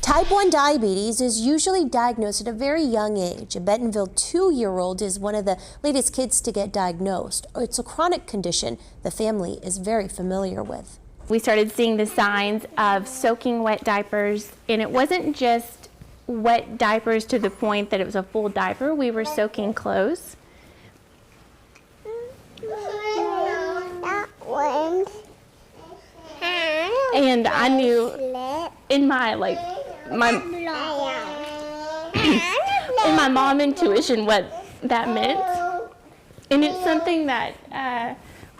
Type 1 diabetes is usually diagnosed at a very young age. A Bentonville 2-year-old is one of the latest kids to get diagnosed. It's a chronic condition the family is very familiar with. We started seeing the signs of soaking wet diapers, and it wasn't just wet diapers to the point that it was a full diaper. We were soaking clothes. And I knew in my in my mom intuition what that meant. And it's something that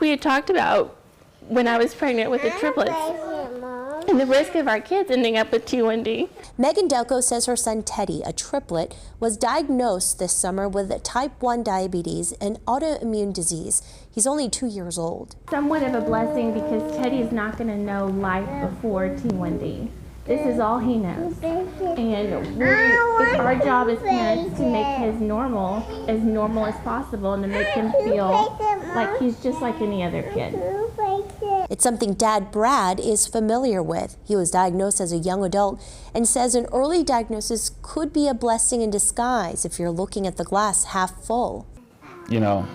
we had talked about when I was pregnant with the triplets and the risk of our kids ending up with T1D. Megan Delco says her son Teddy, a triplet, was diagnosed this summer with type 1 diabetes, an autoimmune disease. He's only 2 years old. Somewhat of a blessing because Teddy is not going to know life before T1D. This is all he knows. And it's our job as parents to make his normal as possible and to make him feel like he's just like any other kid. It's something Dad Brad is familiar with. He was diagnosed as a young adult and says an early diagnosis could be a blessing in disguise if you're looking at the glass half full. You know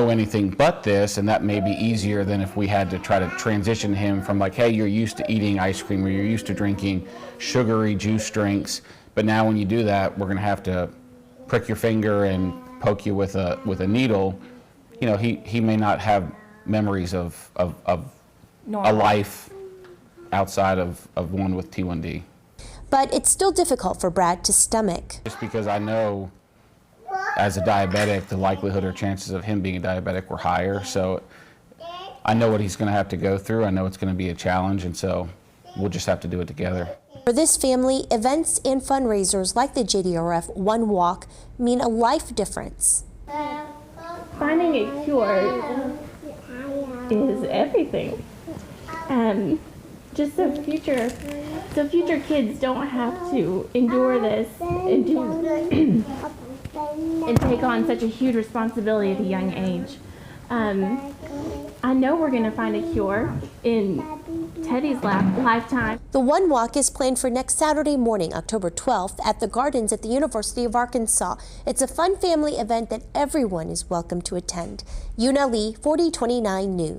anything but this, and that may be easier than if we had to try to transition him from like, hey, you're used to eating ice cream or you're used to drinking sugary juice drinks, but now when you do that, we're going to have to prick your finger and poke you with a needle. You know, he may not have memories of a life outside of one with T1D. But it's still difficult for Brad to stomach. Just because I know as a diabetic, the likelihood or chances of him being a diabetic were higher. So I know what he's going to have to go through. I know it's going to be a challenge, and so we'll just have to do it together. For this family, events and fundraisers like the JDRF One Walk mean a life difference. Finding a cure is everything. Just so future kids don't have to endure this and take on such a huge responsibility at a young age. I know we're going to find a cure in Teddy's lifetime. The One Walk is planned for next Saturday morning, October 12th, at the Gardens at the University of Arkansas. It's a fun family event that everyone is welcome to attend. Yuna Lee, 4029 News.